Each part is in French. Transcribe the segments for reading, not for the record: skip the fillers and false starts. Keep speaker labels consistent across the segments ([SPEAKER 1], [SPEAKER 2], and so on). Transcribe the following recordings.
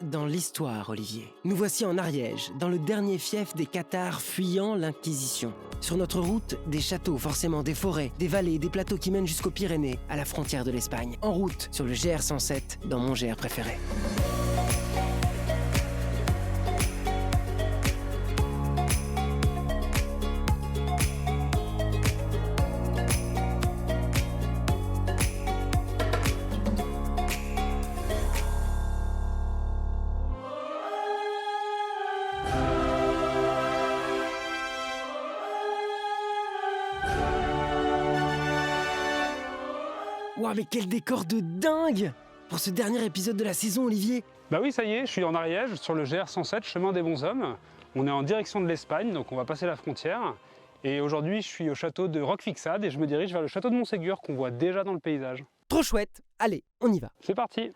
[SPEAKER 1] dans l'histoire, Olivier. Nous voici en Ariège, dans le dernier fief des Cathares fuyant l'Inquisition. Sur notre route, des châteaux, forcément des forêts, des vallées, des plateaux qui mènent jusqu'aux Pyrénées, à la frontière de l'Espagne. En route, sur le GR 107, dans mon GR préféré. Ouah, mais quel décor de dingue pour ce dernier épisode de la saison, Olivier.
[SPEAKER 2] Bah oui, ça y est, je suis en Ariège, sur le GR 107, chemin des Bonshommes. On est en direction de l'Espagne, donc on va passer la frontière. Et aujourd'hui, je suis au château de Roquefixade et je me dirige vers le château de Montségur qu'on voit déjà dans le paysage.
[SPEAKER 1] Trop chouette. Allez, on y va.
[SPEAKER 2] C'est parti!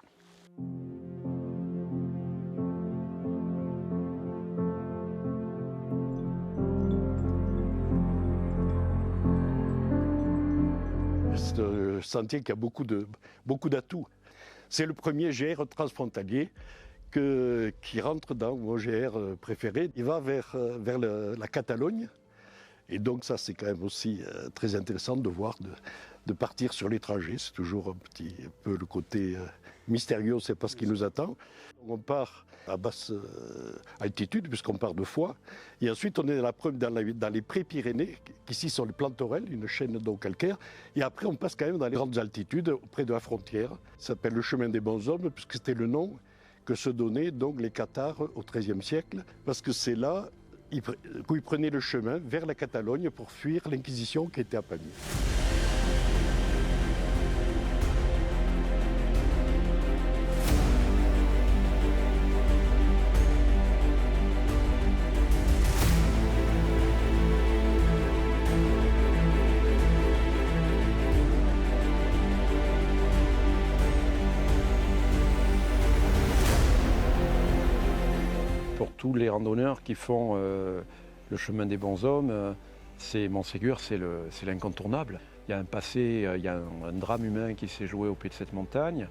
[SPEAKER 3] C'est un sentier qui a beaucoup d'atouts. C'est le premier GR transfrontalier qui rentre dans mon GR préféré. Il va vers la Catalogne. Et donc ça, c'est quand même aussi très intéressant de voir, de partir sur l'étranger. C'est toujours un petit peu le côté mystérieux, on ne sait pas ce qui nous attend. On part à basse altitude, puisqu'on part de Foix. Et ensuite, on est dans les pré-Pyrénées, qui ici sont les Plantorelles, une chaîne d'eau calcaire. Et après, on passe quand même dans les grandes altitudes, près de la frontière. Ça s'appelle le chemin des Bonshommes, puisque c'était le nom que se donnaient donc les Cathares au XIIIe siècle, parce que c'est là où ils prenaient le chemin vers la Catalogne pour fuir l'Inquisition qui était à Pamiers.
[SPEAKER 4] Pour tous les randonneurs qui font le chemin des Bonshommes, Montségur, c'est l'incontournable. Il y a un passé, il y a un drame humain qui s'est joué au pied de cette montagne.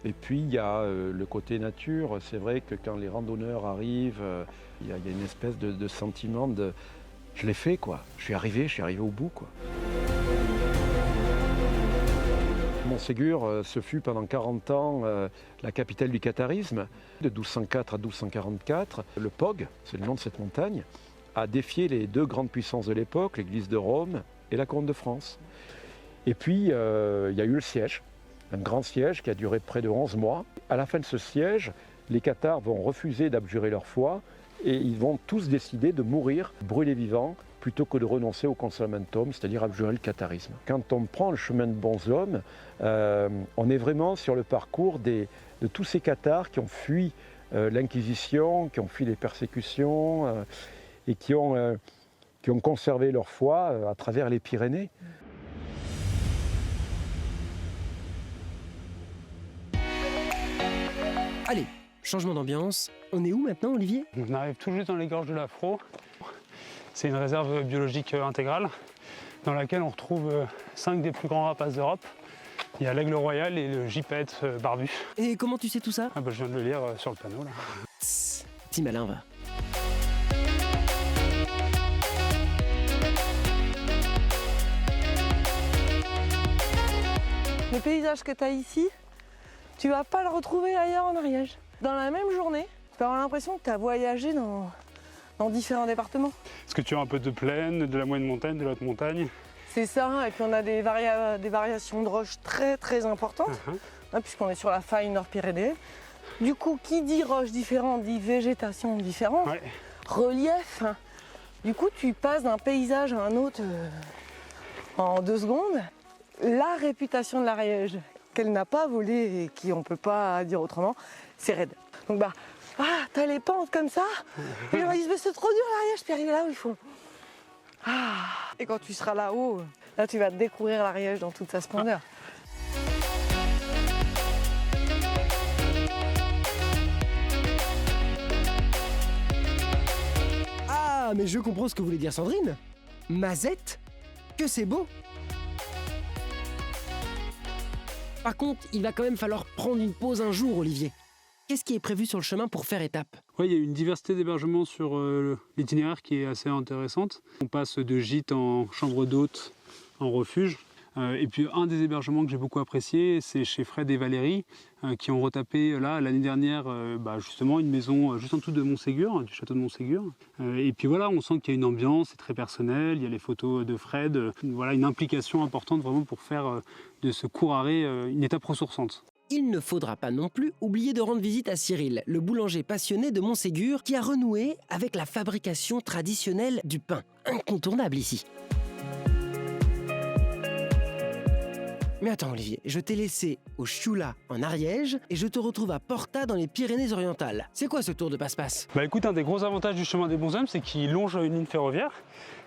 [SPEAKER 4] Et puis il y a le côté nature. C'est vrai que quand les randonneurs arrivent, il y a une espèce de sentiment de « je l'ai fait, quoi. Je suis arrivé au bout, quoi ». Montségur, ce fut pendant 40 ans la capitale du catharisme. De 1204 à 1244, le POG, c'est le nom de cette montagne, a défié les deux grandes puissances de l'époque, l'Église de Rome et la Couronne de France. Et puis, il y a eu le siège, un grand siège qui a duré près de 11 mois. À la fin de ce siège, les Cathares vont refuser d'abjurer leur foi et ils vont tous décider de mourir brûlés vivants plutôt que de renoncer au consolamentum, c'est-à-dire abjurer le catharisme. Quand on prend le chemin de Bonshommes, on est vraiment sur le parcours de tous ces Cathares qui ont fui l'Inquisition, qui ont fui les persécutions et qui ont conservé leur foi à travers les Pyrénées.
[SPEAKER 1] Allez, changement d'ambiance. On est où maintenant, Olivier?
[SPEAKER 2] On arrive tout juste dans les gorges de l'Afro. C'est une réserve biologique intégrale dans laquelle on retrouve 5 des plus grands rapaces d'Europe. Il y a l'aigle royal et le gypaète barbu.
[SPEAKER 1] Et comment tu sais tout ça?
[SPEAKER 2] Je viens de le lire sur le panneau là.
[SPEAKER 1] Tss, petit malin, va.
[SPEAKER 5] Le paysage que tu as ici, tu vas pas le retrouver ailleurs en Ariège. Dans la même journée, tu peux avoir l'impression que tu as voyagé dans différents départements.
[SPEAKER 2] Est-ce que tu as un peu de plaine, de la moyenne montagne, de la haute montagne?
[SPEAKER 5] C'est ça, et puis on a des variations de roches très très importantes, puisqu'on est sur la faille Nord-Pyrénées. Du coup, qui dit roches différentes dit végétation différente,
[SPEAKER 2] ouais.
[SPEAKER 5] Relief. Du coup, tu passes d'un paysage à un autre en 2 secondes. La réputation de l'Ariège, qu'elle n'a pas volée et qui on peut pas dire autrement, c'est raide. Donc t'as les pentes comme ça, et les gens disent mais c'est trop dur l'Ariège, puis arriver là où il faut. Et quand tu seras là-haut, là tu vas découvrir l'Ariège dans toute sa splendeur.
[SPEAKER 1] Ah, mais je comprends ce que voulait dire Sandrine. Mazette, que c'est beau. Par contre, il va quand même falloir prendre une pause un jour, Olivier. Qu'est-ce qui est prévu sur le chemin pour faire étape?
[SPEAKER 2] Oui, il y a une diversité d'hébergements sur l'itinéraire qui est assez intéressante. On passe de gîte en chambre d'hôte, en refuge. Et puis un des hébergements que j'ai beaucoup apprécié, c'est chez Fred et Valérie, qui ont retapé là l'année dernière justement une maison juste en dessous de Montségur, du château de Montségur. Et puis voilà, on sent qu'il y a une ambiance, c'est très personnel, il y a les photos de Fred, voilà une implication importante vraiment pour faire de ce court arrêt une étape ressourçante.
[SPEAKER 1] Il ne faudra pas non plus oublier de rendre visite à Cyril, le boulanger passionné de Montségur qui a renoué avec la fabrication traditionnelle du pain, incontournable ici. Mais attends Olivier, je t'ai laissé au Chioula en Ariège et je te retrouve à Porta dans les Pyrénées-Orientales. C'est quoi ce tour de passe-passe?
[SPEAKER 2] Bah écoute, un des gros avantages du chemin des Bonshommes, c'est qu'il longe une ligne ferroviaire.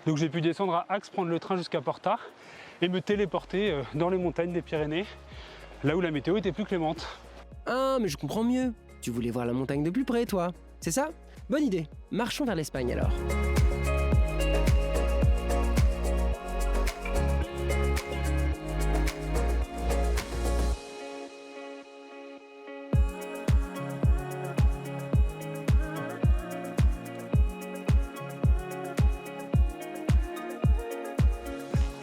[SPEAKER 2] Donc j'ai pu descendre à Axe, prendre le train jusqu'à Porta et me téléporter dans les montagnes des Pyrénées, là où la météo était plus clémente.
[SPEAKER 1] Ah, mais je comprends mieux. Tu voulais voir la montagne de plus près, toi. C'est ça? Bonne idée. Marchons vers l'Espagne alors.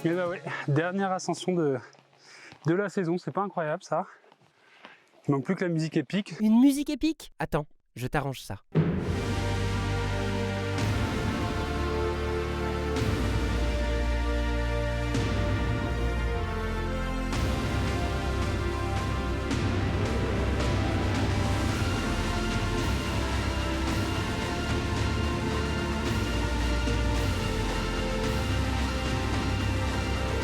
[SPEAKER 2] Et bah ouais, dernière ascension de la saison, c'est pas incroyable ça? Il manque plus que la musique épique.
[SPEAKER 1] Une musique épique? Attends, je t'arrange ça.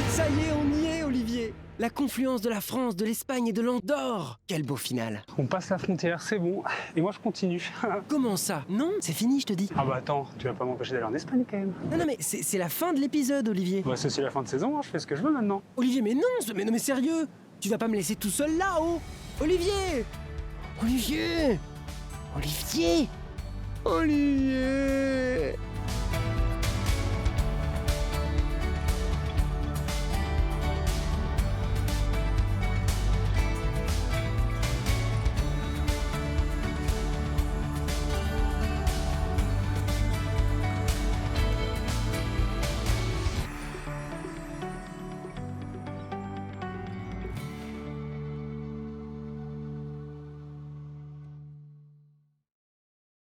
[SPEAKER 1] Ça y est, on y est, Olivier! La confluence de la France, de l'Espagne et de l'Andorre! Quel beau final!
[SPEAKER 2] On passe la frontière, c'est bon. Et moi je continue.
[SPEAKER 1] Comment ça? Non, c'est fini, je te dis.
[SPEAKER 2] Ah bah attends, tu vas pas m'empêcher d'aller en Espagne quand même.
[SPEAKER 1] Non, mais c'est la fin de l'épisode, Olivier.
[SPEAKER 2] Bah c'est aussi la fin de saison, hein, je fais ce que je veux maintenant.
[SPEAKER 1] Olivier, mais non, mais sérieux! Tu vas pas me laisser tout seul là-haut! Olivier! Olivier! Olivier! Olivier!